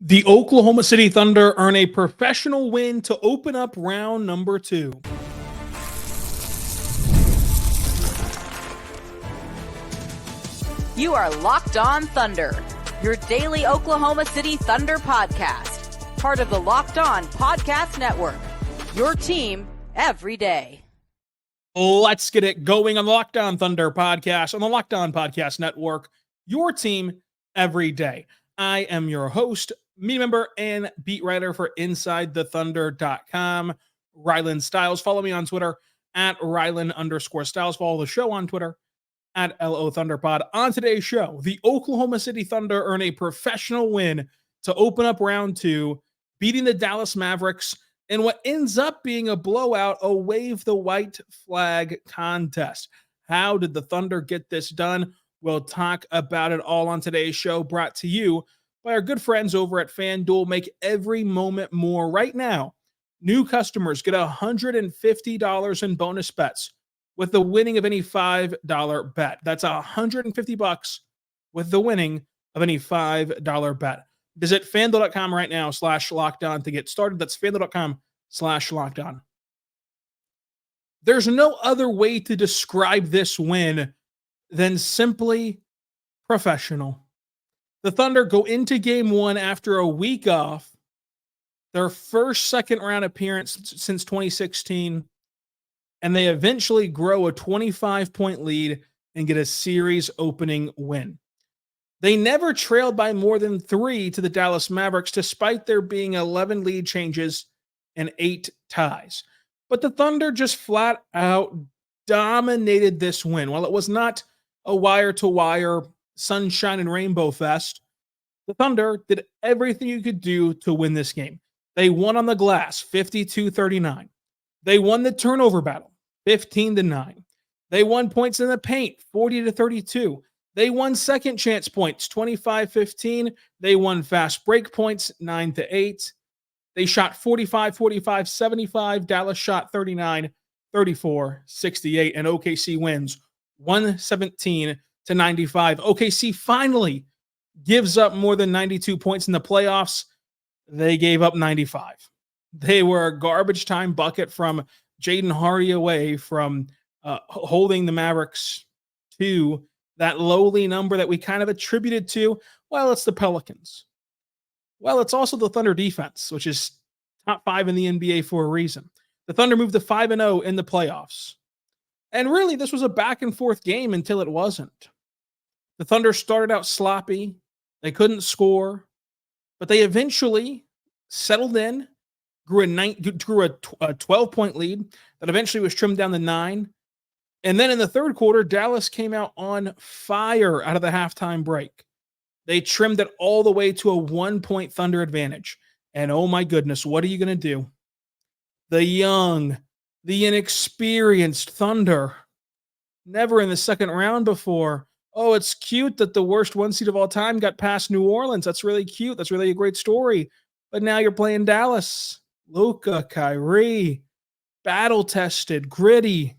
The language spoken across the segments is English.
The Oklahoma City Thunder earn a professional win to open up round number 2. You are Locked On Thunder, your daily Oklahoma City Thunder podcast, part of the Locked On Podcast Network, your team every day. Let's get it going on the Locked On Thunder podcast on the Locked On Podcast Network, your team every day. I am your host, media member, and beat writer for InsideTheThunder.com, Rylan Stiles. Follow me on Twitter at Rylan_Stiles. Follow the show on Twitter at LO Thunderpod. On today's show, the Oklahoma City Thunder earn a professional win to open up round 2, beating the Dallas Mavericks in what ends up being a blowout, a wave the white flag contest. How did the Thunder get this done? We'll talk about it all on today's show, brought to you by our good friends over at FanDuel. Make every moment more. Right now, new customers get $150 in bonus bets with the winning of any $5 bet. That's $150 with the winning of any $5 bet. Visit FanDuel.com right now /lockdown to get started. That's FanDuel.com/lockdown. There's no other way to describe this win than simply professional. The Thunder go into game 1 after a week off, their first second-round appearance since 2016, and they eventually grow a 25-point lead and get a series-opening win. They never trailed by more than 3 to the Dallas Mavericks, despite there being 11 lead changes and 8 ties. But the Thunder just flat out dominated this win. While it was not a wire-to-wire sunshine and rainbow fest, the Thunder did everything you could do to win this game. They won on the glass, 52-39. They won the turnover battle, 15-9. They won points in the paint, 40-32. They won second chance points, 25-15. They won fast break points, 9-8. They shot 45, 75. Dallas shot 39, 34, 68. And OKC wins 117-95. OKC finally gives up more than 92 points in the playoffs. They gave up 95. They were a garbage time bucket from Jaden Hardy away from holding the Mavericks to that lowly number that we kind of attributed to, well, it's the Pelicans. Well, it's also the Thunder defense, which is top 5 in the NBA for a reason. The Thunder moved to 5-0 in the playoffs. And really, this was a back-and-forth game until it wasn't. The Thunder started out sloppy. They couldn't score. But they eventually settled in, grew a 12-point lead that eventually was trimmed down to 9. And then in the third quarter, Dallas came out on fire out of the halftime break. They trimmed it all the way to a 1-point Thunder advantage. And oh my goodness, what are you going to do? The young, the inexperienced Thunder, never in the second round before. Oh, it's cute that the worst 1 seed of all time got past New Orleans. That's really cute. That's really a great story. But now you're playing Dallas. Luka, Kyrie, battle-tested, gritty.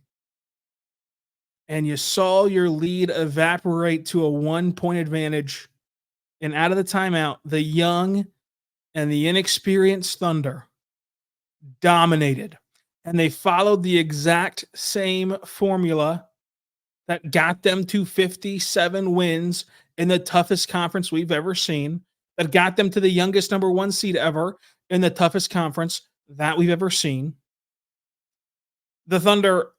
And you saw your lead evaporate to a 1-point advantage. And out of the timeout, the young and the inexperienced Thunder dominated. And they followed the exact same formula that got them to 57 wins in the toughest conference we've ever seen, that got them to the youngest number 1 seed ever in the toughest conference that we've ever seen. The Thunder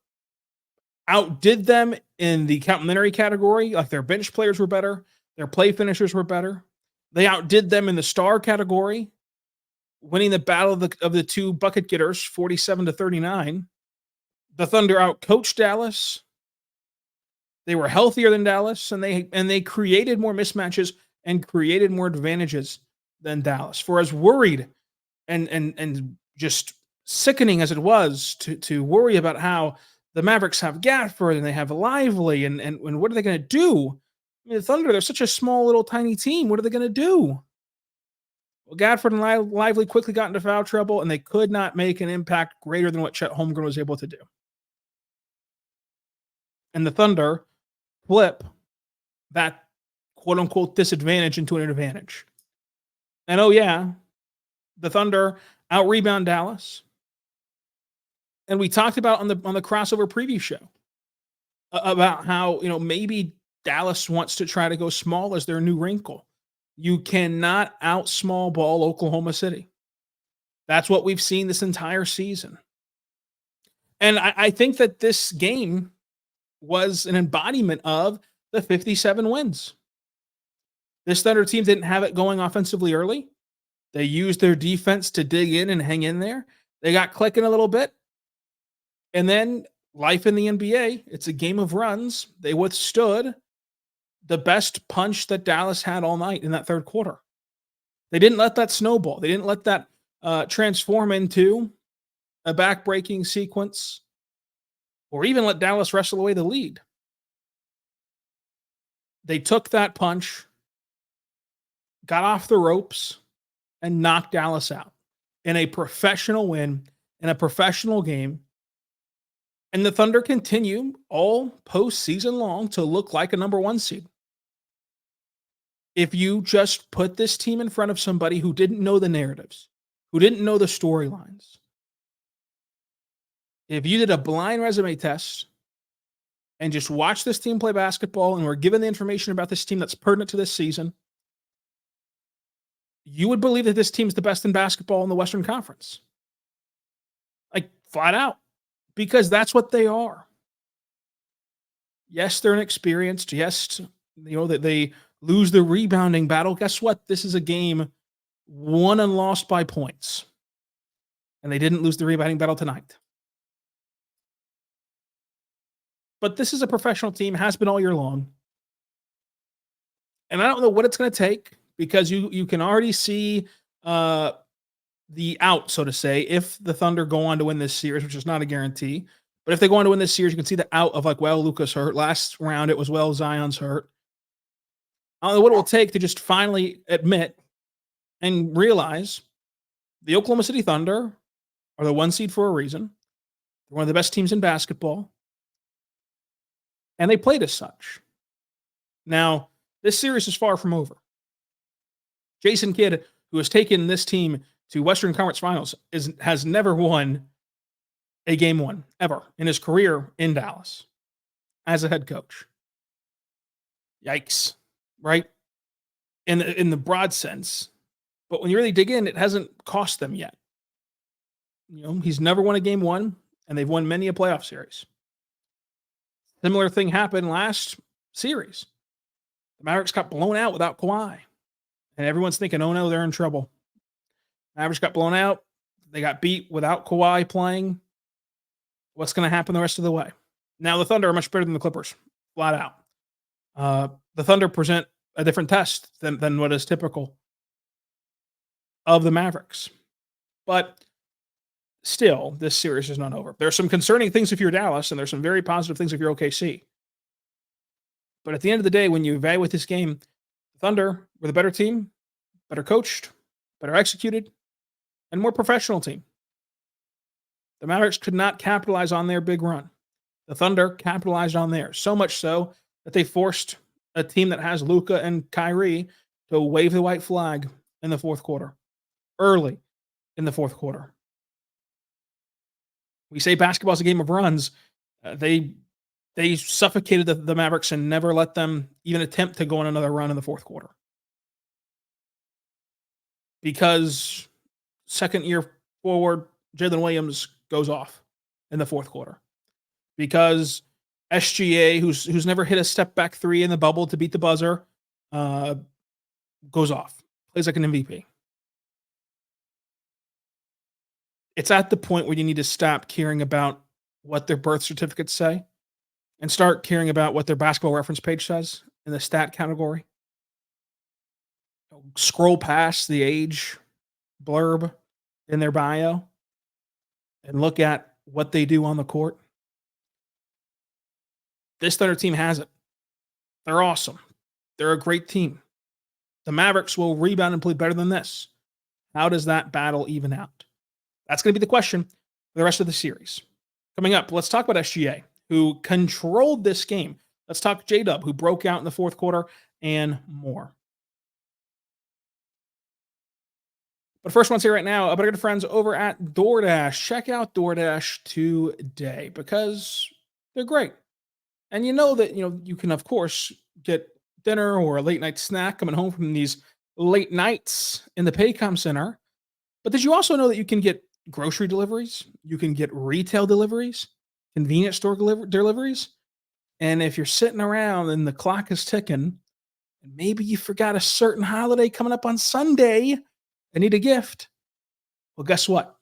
outdid them in the complimentary category. Like, their bench players were better. Their play finishers were better. They outdid them in the star category, winning the battle of the 2 bucket getters, 47-39. The Thunder outcoached Dallas. They were healthier than Dallas, and they created more mismatches and created more advantages than Dallas. For as worried and just sickening as it was to worry about how the Mavericks have Gafford and they have Lively, and what are they going to do? I mean, the Thunder, they're such a small, little, tiny team. What are they going to do? Well, Gafford and Lively quickly got into foul trouble, and they could not make an impact greater than what Chet Holmgren was able to do. And the Thunder flip that quote-unquote disadvantage into an advantage. And oh yeah, the Thunder out-rebound Dallas. And we talked about on the crossover preview show about how, maybe Dallas wants to try to go small as their new wrinkle. You cannot out small ball Oklahoma City. That's what we've seen this entire season. And I think that this game was an embodiment of the 57 wins. This Thunder team didn't have it going offensively early. They used their defense to dig in and hang in there. They got clicking a little bit. And then life in the NBA, it's a game of runs. They withstood the best punch that Dallas had all night in that third quarter. They didn't let that snowball. They didn't let that transform into a back-breaking sequence or even let Dallas wrestle away the lead. They took that punch, got off the ropes, and knocked Dallas out in a professional win, in a professional game. And the Thunder continue all postseason long to look like a number one seed. If you just put this team in front of somebody who didn't know the narratives, who didn't know the storylines, if you did a blind resume test and just watch this team play basketball and were given the information about this team that's pertinent to this season, you would believe that this team's the best in basketball in the Western Conference. Like, flat out. Because that's what they are. Yes, they're inexperienced. Yes, that they lose the rebounding battle. Guess what? This is a game won and lost by points. And they didn't lose the rebounding battle tonight. But this is a professional team, has been all year long. And I don't know what it's going to take because you can already see the out, so to say, if the Thunder go on to win this series, which is not a guarantee. But if they go on to win this series, you can see the out of Luka's hurt. Last round, it was, Zion's hurt. I don't know what it will take to just finally admit and realize the Oklahoma City Thunder are the one seed for a reason. They're one of the best teams in basketball. And they played as such. Now, this series is far from over. Jason Kidd, who has taken this team to Western Conference Finals, has never won a game one, ever, in his career in Dallas as a head coach. Yikes, right? In the broad sense. But when you really dig in, it hasn't cost them yet. He's never won a game one, and they've won many a playoff series. Similar thing happened last series. The Mavericks got blown out without Kawhi. And everyone's thinking, oh no, they're in trouble. Mavericks got blown out. They got beat without Kawhi playing. What's going to happen the rest of the way? Now, the Thunder are much better than the Clippers, flat out. The Thunder present a different test than what is typical of the Mavericks. But still, this series is not over. There are some concerning things if you're Dallas, and there's some very positive things if you're OKC. But at the end of the day, when you evaluate this game, the Thunder were the better team, better coached, better executed, and more professional team. The Mavericks could not capitalize on their big run. The Thunder capitalized on theirs, so much so that they forced a team that has Luka and Kyrie to wave the white flag in the fourth quarter, early in the fourth quarter. We say basketball is a game of runs. They suffocated the Mavericks and never let them even attempt to go on another run in the fourth quarter. Because second year forward, Jaylin Williams goes off in the fourth quarter. Because SGA, who's never hit a step back three in the bubble to beat the buzzer, goes off. Plays like an MVP. It's at the point where you need to stop caring about what their birth certificates say and start caring about what their basketball reference page says in the stat category. Scroll past the age blurb in their bio and look at what they do on the court. This Thunder team has it. They're awesome. They're a great team. The Mavericks will rebound and play better than this. How does that battle even out? That's going to be the question for the rest of the series. Coming up, let's talk about SGA, who controlled this game. Let's talk J-Dub, who broke out in the fourth quarter, and more. But first one's here right now. About our good friends over at DoorDash. Check out DoorDash today because they're great. And you know that you can of course get dinner or a late night snack coming home from these late nights in the Paycom Center. But did you also know that you can get grocery deliveries? You can get retail deliveries, convenience store deliveries. And if you're sitting around and the clock is ticking, and maybe you forgot a certain holiday coming up on Sunday and need a gift, well, guess what?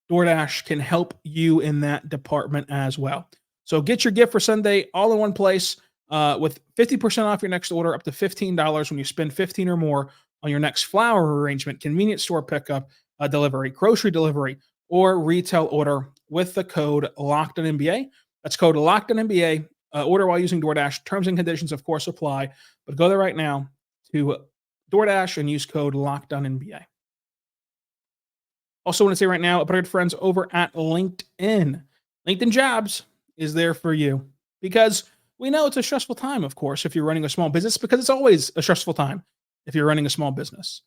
DoorDash can help you in that department as well. So get your gift for Sunday all in one place with 50% off your next order, up to $15 when you spend 15 or more on your next flower arrangement, convenience store pickup, delivery, grocery delivery, or retail order with the code LOCKEDONNBA. That's code LOCKEDONNBA. Order while using DoorDash. Terms and conditions, of course, apply. But go there right now to DoorDash and use code LOCKEDONNBA. Also want to say right now, about our friends over at LinkedIn. LinkedIn Jobs is there for you because we know it's a stressful time, of course, if you're running a small business, because it's always a stressful time if you're running a small business.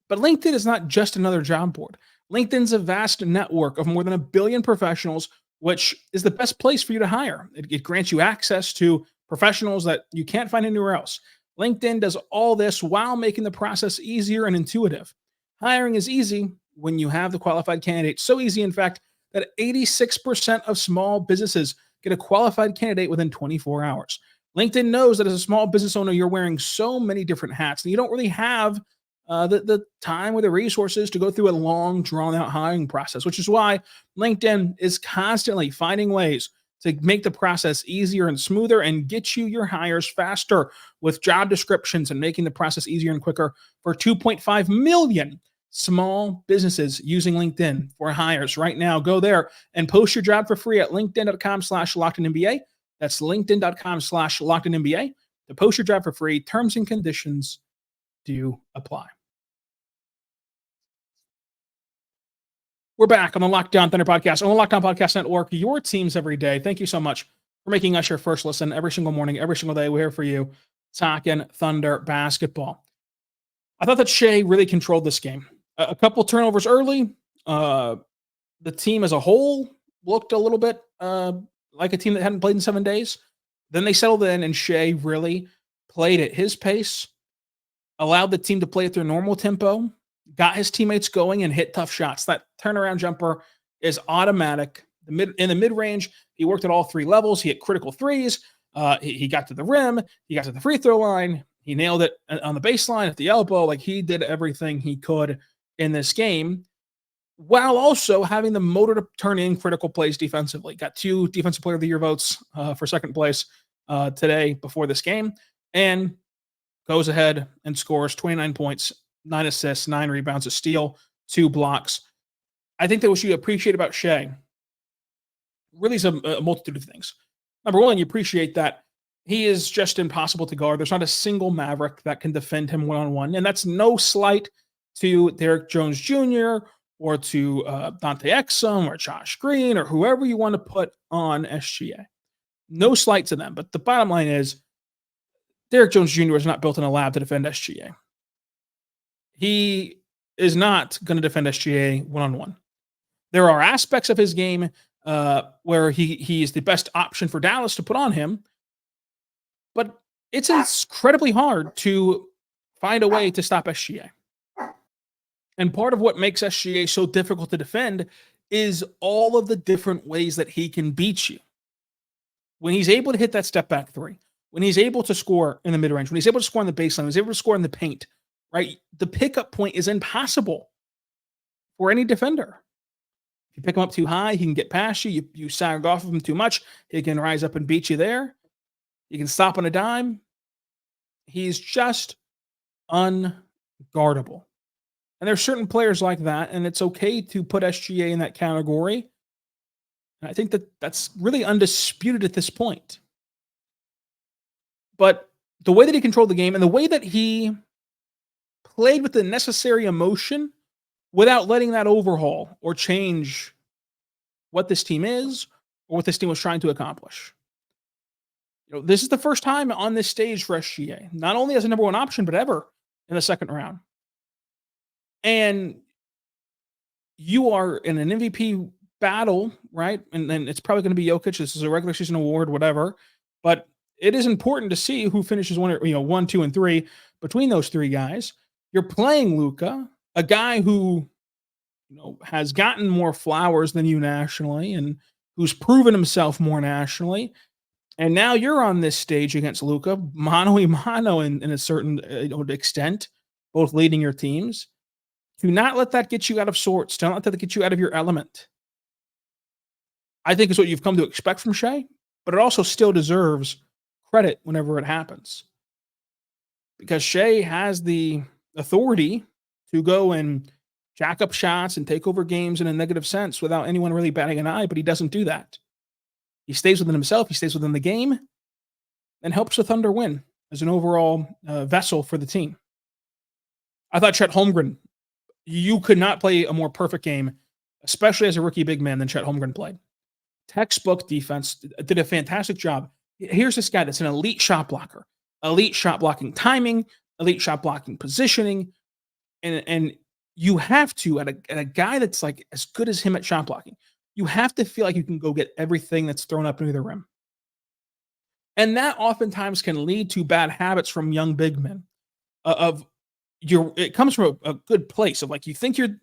But LinkedIn is not just another job board. LinkedIn's a vast network of more than 1 billion professionals, which is the best place for you to hire. It grants you access to professionals that you can't find anywhere else. LinkedIn does all this while making the process easier and intuitive. Hiring is easy when you have the qualified candidate. So easy, in fact, that 86% of small businesses get a qualified candidate within 24 hours. LinkedIn knows that as a small business owner, you're wearing so many different hats, and you don't really have the time or the resources to go through a long, drawn-out hiring process, which is why LinkedIn is constantly finding ways to make the process easier and smoother and get you your hires faster with job descriptions and making the process easier and quicker for 2.5 million small businesses using LinkedIn for hires right now. Go there and post your job for free at linkedin.com/LockedInNBA. That's linkedin.com/LockedInNBA to post your job for free. Terms and conditions do apply. We're back on the Locked On Thunder podcast, on the Locked On Podcast Network, your teams every day. Thank you so much for making us your first listen every single morning, every single day. We're here for you, talking Thunder basketball. I thought that Shai really controlled this game. A couple turnovers early. The team as a whole looked a little bit like a team that hadn't played in 7 days. Then they settled in, and Shai really played at his pace, allowed the team to play at their normal tempo, got his teammates going, and hit tough shots. That turnaround jumper is automatic. In the mid-range, he worked at all three levels. He hit critical threes. He got to the rim. He got to the free throw line. He nailed it on the baseline, at the elbow. Like, he did everything he could in this game, while also having the motor to turn in critical plays defensively. Got 2 Defensive Player of the Year votes for second place today before this game, and goes ahead and scores 29 points, 9 assists, 9 rebounds, a steal, 2 blocks. I think that what you appreciate about Shai really is a multitude of things. Number one, you appreciate that he is just impossible to guard. There's not a single Maverick that can defend him one-on-one, and that's no slight to Derrick Jones Jr. or to Dante Exum or Josh Green or whoever you want to put on SGA. No slight to them, but the bottom line is Derrick Jones Jr. is not built in a lab to defend SGA. He is not going to defend SGA one-on-one. There are aspects of his game where he is the best option for Dallas to put on him, but it's incredibly hard to find a way to stop SGA. And part of what makes SGA so difficult to defend is all of the different ways that he can beat you. When he's able to hit that step back three, when he's able to score in the mid-range, when he's able to score in the baseline, when he's able to score in the paint, right? The pickup point is impossible for any defender. If you pick him up too high, he can get past you. You sag off of him too much, he can rise up and beat you there. You can stop on a dime. He's just unguardable. And there's certain players like that, and it's okay to put SGA in that category. And I think that that's really undisputed at this point. But the way that he controlled the game and the way that he played with the necessary emotion without letting that overhaul or change what this team is or what this team was trying to accomplish. You know, this is the first time on this stage for SGA, not only as a number one option, but ever in the second round. And you are in an MVP battle, right? And then it's probably going to be Jokic. This is a regular season award, whatever. But it is important to see who finishes one, 2, and 3 between those three guys. You're playing Luka, a guy who has gotten more flowers than you nationally and who's proven himself more nationally. And now you're on this stage against Luka, mano a mano in a certain extent, both leading your teams. Do not let that get you out of sorts. Don't let that get you out of your element. I think is what you've come to expect from Shai, but it also still deserves credit whenever it happens. Because Shai has the authority to go and jack up shots and take over games in a negative sense without anyone really batting an eye, but he doesn't do that. He stays within himself, he stays within the game, and helps the Thunder win as an overall vessel for the team. I thought Chet Holmgren, you could not play a more perfect game, especially as a rookie big man, than Chet Holmgren played. Textbook defense, did a fantastic job. Here's this guy that's an elite shot blocker, elite shot blocking timing, elite shot blocking positioning, and you have to, at a guy that's like as good as him at shot blocking, you have to feel like you can go get everything that's thrown up into the rim. And that oftentimes can lead to bad habits from young big men. It comes from a good place of like you think you're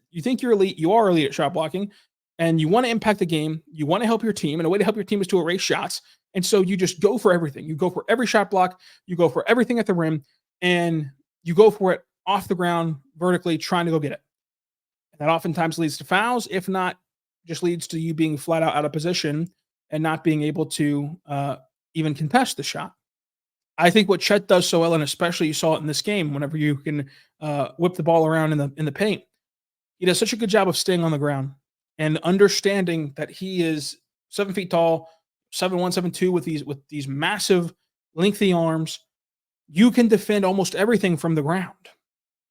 elite, you are elite at shot blocking, and you want to impact the game, you want to help your team, and a way to help your team is to erase shots. And so you just go for everything. You go for every shot block, you go for everything at the rim, and you go for it off the ground, vertically, trying to go get it. And that oftentimes leads to fouls, if not, just leads to you being flat out of position and not being able to even contest the shot. I think what Chet does so well, and especially you saw it in this game, whenever you can whip the ball around in the paint, he does such a good job of staying on the ground and understanding that he is 7 feet tall, 7'1", 7'2", with these massive, lengthy arms. You can defend almost everything from the ground.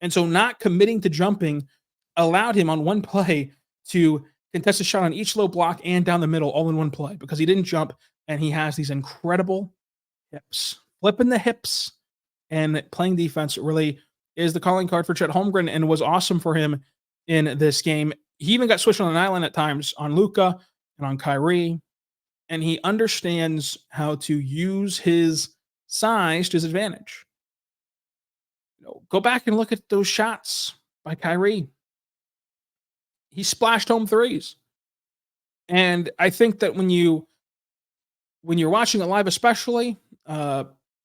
And so not committing to jumping allowed him on one play to contest a shot on each low block and down the middle all in one play because he didn't jump, and he has these incredible hips. Flipping the hips and playing defense really is the calling card for Chet Holmgren and was awesome for him in this game. He even got switched on an island at times on Luka and on Kyrie, and he understands how to use his size to his advantage. Go back and look at those shots by Kyrie. He splashed home threes. And I think that when you're watching it live, especially,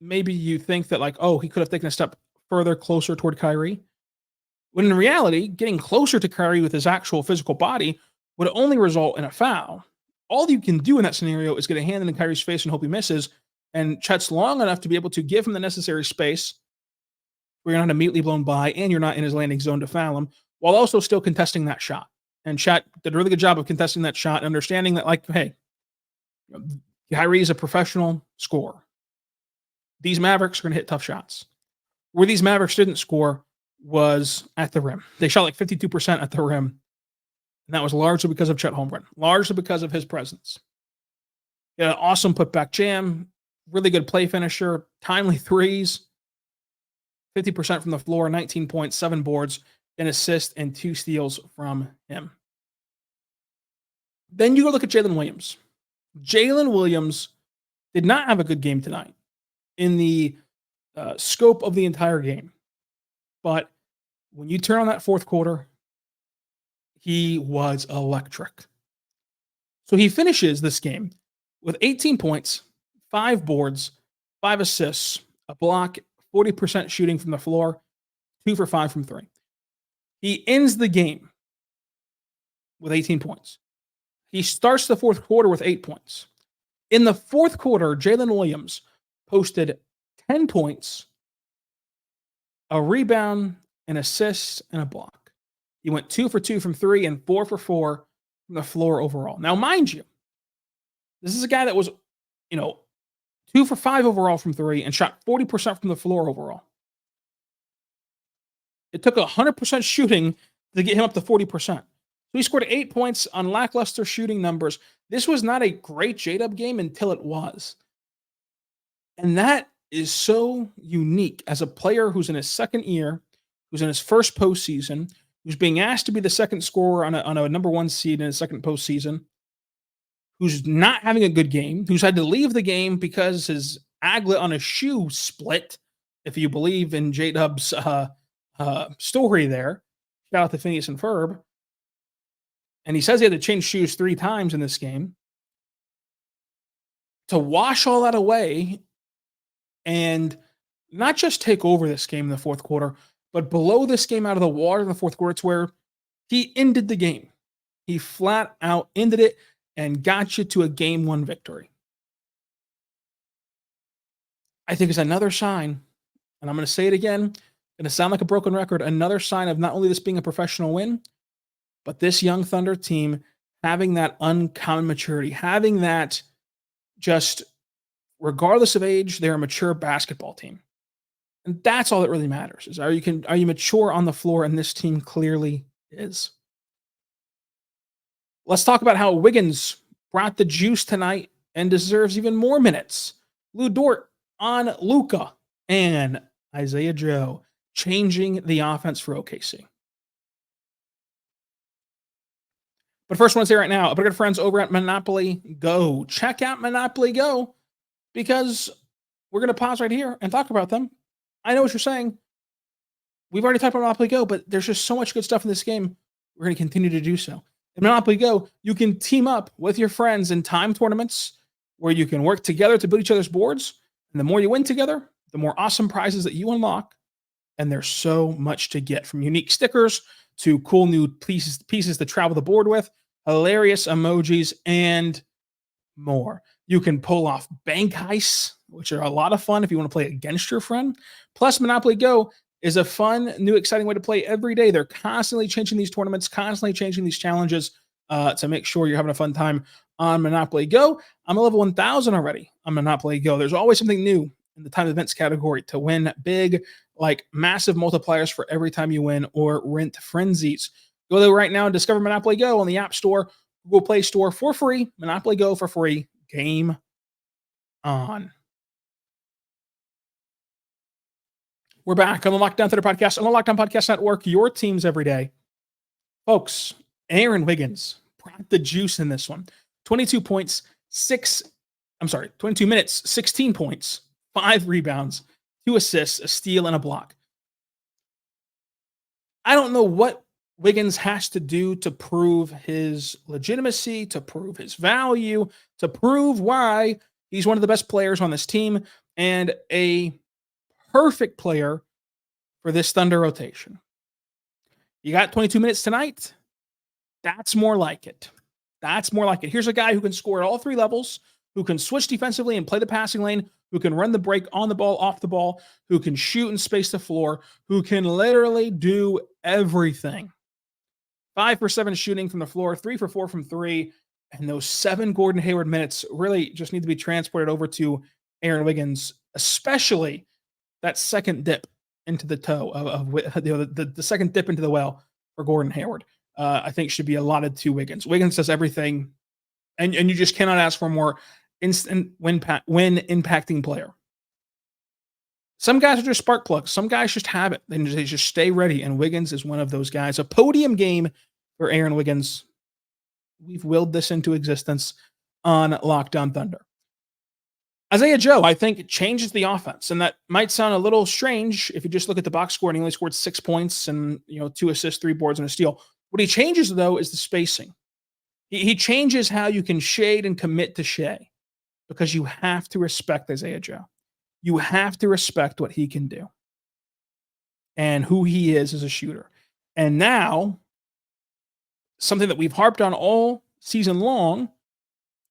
maybe you think that like, oh, he could have taken a step further closer toward Kyrie. When in reality, getting closer to Kyrie with his actual physical body would only result in a foul. All you can do in that scenario is get a hand in Kyrie's face and hope he misses. And Chet's long enough to be able to give him the necessary space where you're not immediately blown by and you're not in his landing zone to foul him, while also still contesting that shot. And Chet did a really good job of contesting that shot and understanding that, like, hey, Kyrie is a professional scorer. These Mavericks are going to hit tough shots. Where these Mavericks didn't score was at the rim. They shot like 52% at the rim. And that was largely because of Chet Holmgren, largely because of his presence. He had an awesome putback jam, really good play finisher, timely threes, 50% from the floor, 19 points, 7 boards, an assist, and 2 steals from him. Then you go look at Jaylin Williams. Jaylin Williams did not have a good game tonight in the scope of the entire game. But when you turn on that fourth quarter, he was electric. So he finishes this game with 18 points, 5 boards, 5 assists, a block, 40% shooting from the floor, 2 for 5 from 3. He ends the game with 18 points. He starts the fourth quarter with 8 points. In the fourth quarter, Jalen Williams posted 10 points, a rebound, an assist, and a block. He went 2 for 2 from 3 and 4 for 4 from the floor overall. Now, mind you, this is a guy that was, 2 for 5 overall from 3 and shot 40% from the floor overall. It took 100% shooting to get him up to 40%. So he scored 8 points on lackluster shooting numbers. This was not a great J-Dub game until it was. And that is so unique as a player who's in his second year, who's in his first postseason, who's being asked to be the second scorer on a number one seed in his second postseason, who's not having a good game, who's had to leave the game because his aglet on his shoe split, if you believe in J-Dub's story there. Shout out to Phineas and Ferb. And he says he had to change shoes 3 times in this game. To wash all that away and not just take over this game in the fourth quarter, but blow this game out of the water in the fourth quarter, it's where he ended the game. He flat out ended it and got you to a game 1 victory. I think it's another sign, and I'm going to say it again, going to sound like a broken record, another sign of not only this being a professional win, but this young Thunder team having that uncommon maturity, having that just, regardless of age, they're a mature basketball team. And that's all that really matters, is are you mature on the floor, and this team clearly is. Let's talk about how Wiggins brought the juice tonight and deserves even more minutes. Dort on Luka and Isaiah Joe changing the offense for OKC. But first, I want to say right now, our good friends over at Monopoly Go. Check out Monopoly Go, because we're going to pause right here and talk about them. I know what you're saying. We've already talked about Monopoly Go, but there's just so much good stuff in this game. We're going to continue to do so. In Monopoly Go, you can team up with your friends in time tournaments where you can work together to build each other's boards. And the more you win together, the more awesome prizes that you unlock. And there's so much to get, from unique stickers to cool new pieces to travel the board with, hilarious emojis, and more. You can pull off bank heists, which are a lot of fun if you want to play against your friend. Plus, Monopoly Go is a fun, new, exciting way to play every day. They're constantly changing these tournaments, constantly changing these challenges to make sure you're having a fun time on Monopoly Go. I'm a level 1,000 already on Monopoly Go. There's always something new in the time events category to win big, like massive multipliers for every time you win, or rent frenzies. Go there right now and discover Monopoly Go on the App Store, Google Play Store for free. Monopoly Go for free. Game on. We're back on the Lockdown Thunder podcast, on the Lockdown Podcast Network, your teams every day. Folks, Aaron Wiggins brought the juice in this one. 22 minutes, 16 points, 5 rebounds, 2 assists, a steal, and a block. I don't know what Wiggins has to do to prove his legitimacy, to prove his value, to prove why he's one of the best players on this team and a perfect player for this Thunder rotation. You got 22 minutes tonight. That's more like it. That's more like it. Here's a guy who can score at all 3 levels, who can switch defensively and play the passing lane, who can run the break on the ball, off the ball, who can shoot and space the floor, who can literally do everything. 5 for 7 shooting from the floor, 3 for 4 from 3, and those 7 Gordon Hayward minutes really just need to be transported over to Aaron Wiggins, especially that second dip into the toe of the second dip into the well for Gordon Hayward. I think should be allotted to Wiggins. Wiggins does everything, and you just cannot ask for a more instant win impacting player. Some guys are just spark plugs. Some guys just have it. They just stay ready, and Wiggins is one of those guys. A podium game for Aaron Wiggins. We've willed this into existence on Lockdown Thunder. Isaiah Joe, I think, changes the offense, and that might sound a little strange if you just look at the box score and he only scored 6 points and 2 assists, 3 boards, and a steal. What he changes, though, is the spacing. He changes how you can shade and commit to Shai, because you have to respect Isaiah Joe. You have to respect what he can do and who he is as a shooter. And now, something that we've harped on all season long,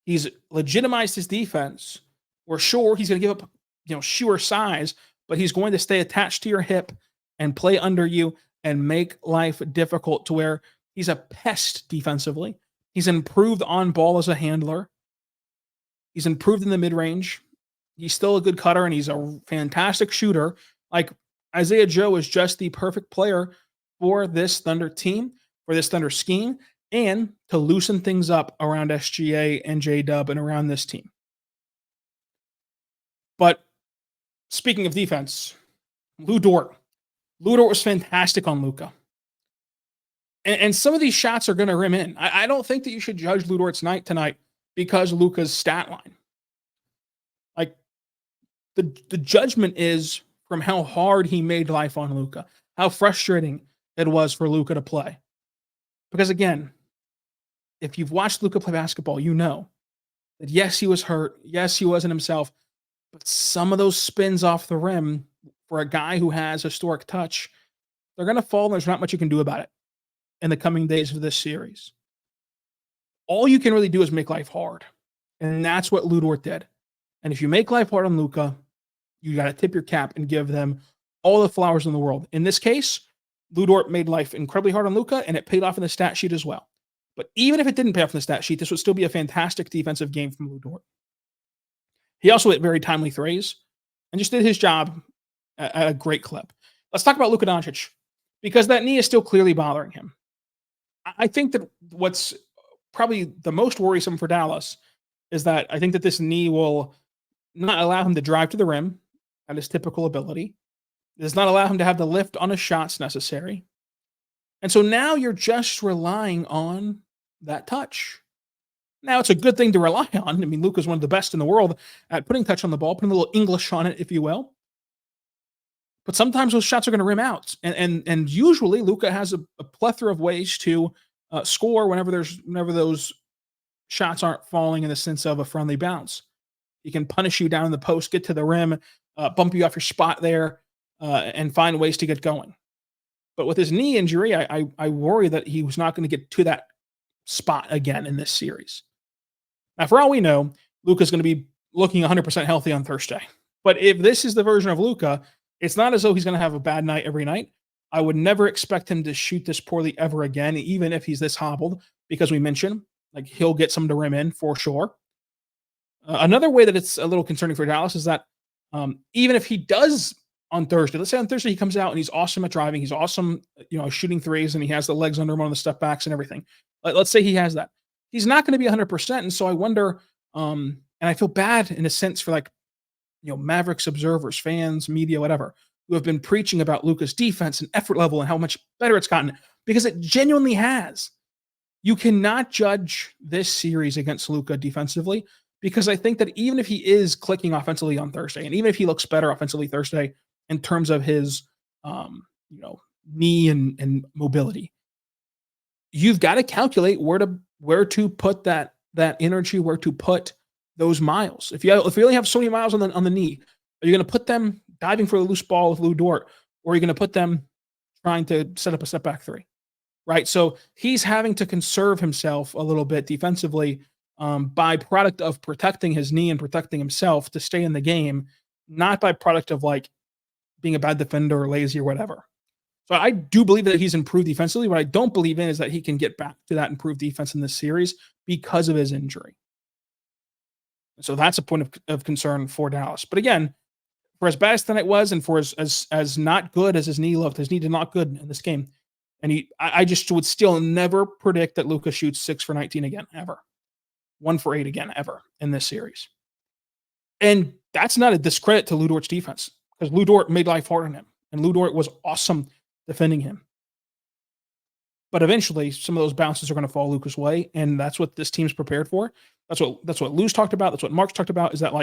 he's legitimized his defense. We're sure he's going to give up, sheer size, but he's going to stay attached to your hip and play under you and make life difficult, to where he's a pest defensively. He's improved on ball as a handler. He's improved in the mid-range. He's still a good cutter, and he's a fantastic shooter. Like, Isaiah Joe is just the perfect player for this Thunder team, for this Thunder scheme, and to loosen things up around SGA and J-Dub and around this team. But speaking of defense, Dort. Dort was fantastic on Luka. And some of these shots are going to rim in. I don't think that you should judge Lu Dort's night tonight because of Luka's stat line. Like, the judgment is from how hard he made life on Luka, how frustrating it was for Luka to play. Because again, if you've watched Luka play basketball, you know that yes, he was hurt. Yes, he wasn't himself. But some of those spins off the rim for a guy who has historic touch, they're going to fall, and there's not much you can do about it in the coming days of this series. All you can really do is make life hard. And that's what Lu Dort did. And if you make life hard on Luka, you got to tip your cap and give them all the flowers in the world. In this case, Lu Dort made life incredibly hard on Luka, and it paid off in the stat sheet as well. But even if it didn't pay off in the stat sheet, this would still be a fantastic defensive game from Lu Dort. He also hit very timely threes and just did his job at a great clip. Let's talk about Luka Doncic, because that knee is still clearly bothering him. I think that what's probably the most worrisome for Dallas is that I think that this knee will not allow him to drive to the rim at his typical ability. It does not allow him to have the lift on his shots necessary. And so now you're just relying on that touch. Now, it's a good thing to rely on. I mean, Luka's one of the best in the world at putting touch on the ball, putting a little English on it, if you will. But sometimes those shots are going to rim out. And usually Luka has a plethora of ways to score whenever those shots aren't falling in the sense of a friendly bounce. He can punish you down in the post, get to the rim, bump you off your spot there, and find ways to get going. But with his knee injury, I worry that he was not going to get to that spot again in this series. Now, for all we know, Luka's going to be looking 100% healthy on Thursday. But if this is the version of Luka, it's not as though he's going to have a bad night every night. I would never expect him to shoot this poorly ever again, even if he's this hobbled, because we mentioned, like, he'll get some to rim in for sure. Another way that it's a little concerning for Dallas is that even if he does on Thursday, let's say on Thursday he comes out and he's awesome at driving, he's awesome, shooting threes, and he has the legs under him on the step backs and everything. Let's say he has that. He's not going to be 100%, and so I wonder, and I feel bad in a sense for Mavericks observers, fans, media, whatever, who have been preaching about Luka's defense and effort level and how much better it's gotten, because it genuinely has. You cannot judge this series against Luka defensively, because I think that even if he is clicking offensively on Thursday, and even if he looks better offensively Thursday in terms of his, knee and mobility, you've got to calculate where to put that energy, where to put those miles. If you only have so many miles on the knee, are you going to put them diving for a loose ball with Lu Dort, or are you going to put them trying to set up a step back three? Right. So he's having to conserve himself a little bit defensively by product of protecting his knee and protecting himself to stay in the game, not by product of being a bad defender or lazy or whatever. So I do believe that he's improved defensively. What I don't believe in is that he can get back to that improved defense in this series because of his injury. So that's a point of concern for Dallas. But again, for as bad as tonight was, and for as not good as his knee looked, his knee did not good in this game. And I just would still never predict that Luka shoots 6 for 19 again, ever. 1 for 8 again, ever in this series. And that's not a discredit to Lu Dort's defense, because Lu Dort made life hard on him, and Lu Dort was awesome defending him. But eventually, some of those bounces are going to fall Luka's way, and that's what this team's prepared for. That's what Lou's talked about. That's what Mark's talked about, is that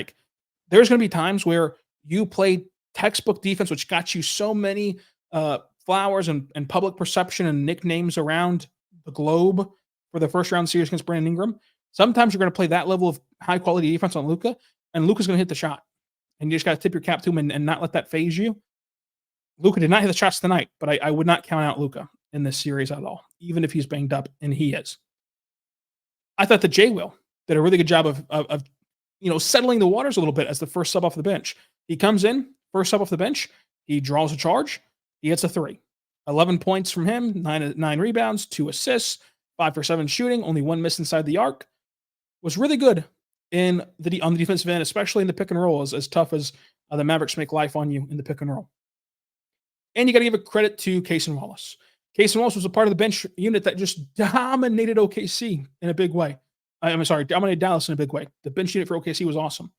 there's going to be times where you play textbook defense, which got you so many flowers and public perception and nicknames around the globe for the first round series against Brandon Ingram. Sometimes you're going to play that level of high quality defense on Luka, and Luka's going to hit the shot. And you just got to tip your cap to him and not let that phase you. Luka did not hit the shots tonight, but I would not count out Luka in this series at all, even if he's banged up, and he is. I thought that Jay Will did a really good job of settling the waters a little bit as the first sub off the bench. He comes in, first sub off the bench, he draws a charge, he hits a 3. 11 points from him, 9 rebounds, 2 assists, 5 for 7 shooting, only 1 miss inside the arc. Was really good on the defensive end, especially in the pick and roll, as tough as the Mavericks make life on you in the pick and roll. And you got to give a credit to Cason Wallace. Cason Wallace was a part of the bench unit that just dominated OKC in a big way. Dominated Dallas in a big way. The bench unit for OKC was awesome.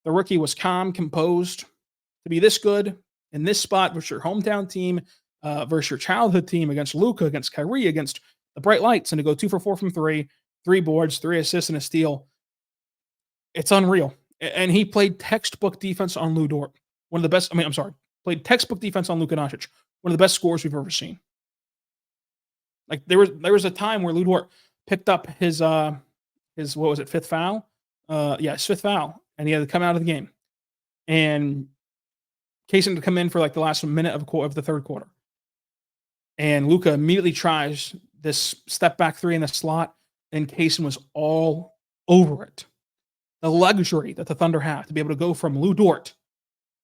The rookie was calm, composed. To be this good in this spot with your hometown team, versus your childhood team, against Luka, against Kyrie, against the bright lights, and to go 2 for 4 from three, 3 boards, 3 assists, and a steal. It's unreal. And he played textbook defense on Lou Dort. One of the best, played textbook defense on Luka Doncic. One of the best scores we've ever seen. Like there was a time where Lou Dort picked up his what was it, 5th foul? His 5th foul, and he had to come out of the game. And Cason to come in for like the last minute of the third quarter. And Luka immediately tries this step back 3 in the slot, and Cason was all over it. The luxury that the Thunder have to be able to go from Lou Dort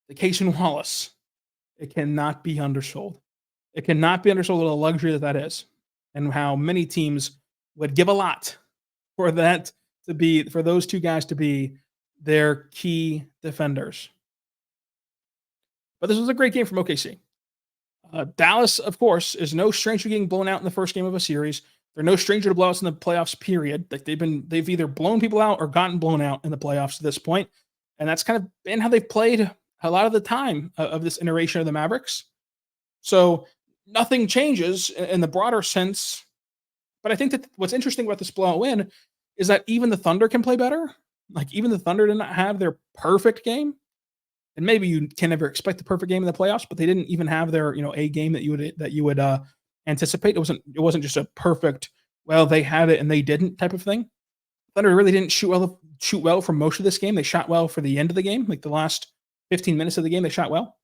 to Cason Wallace, it cannot be undersold. It cannot be undersold, the luxury that is, and how many teams would give a lot for that to be, for those two guys to be their key defenders. But this was a great game from OKC. Dallas, of course, is no stranger to getting blown out in the first game of a series. They're no stranger to blowouts in the playoffs, period. Like they've either blown people out or gotten blown out in the playoffs to this point. And that's kind of been how they've played a lot of the time of this iteration of the Mavericks. So nothing changes in the broader sense. But I think that what's interesting about this blowout win is that even the Thunder can play better. Like even the Thunder did not have their perfect game. And maybe you can never expect the perfect game in the playoffs, but they didn't even have their, a game that you would anticipate. It wasn't just a perfect, well, they had it and they didn't type of thing. Thunder really didn't shoot well for most of this game. They shot well for the end of the game, like the last 15 minutes of the game, they shot well.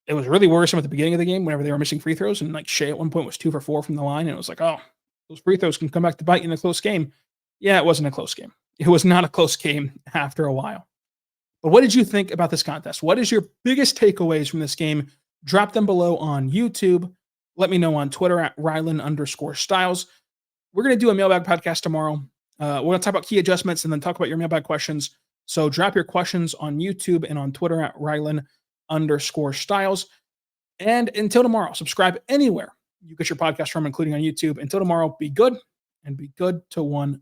It was really worrisome at the beginning of the game whenever they were missing free throws, and like Shai at one point was 2 for 4 from the line, and it was like, oh, those free throws can come back to bite you in a close game. Yeah, it wasn't a close game. It was not a close game after a while. But what did you think about this contest? What is your biggest takeaways from this game? Drop them below on YouTube. Let me know on Twitter at Rylan_Styles. We're going to do a mailbag podcast tomorrow. We're going to talk about key adjustments and then talk about your mailbag questions. So drop your questions on YouTube and on Twitter at Rylan_Styles. And until tomorrow, subscribe anywhere you get your podcast from, including on YouTube. Until tomorrow, be good and be good to one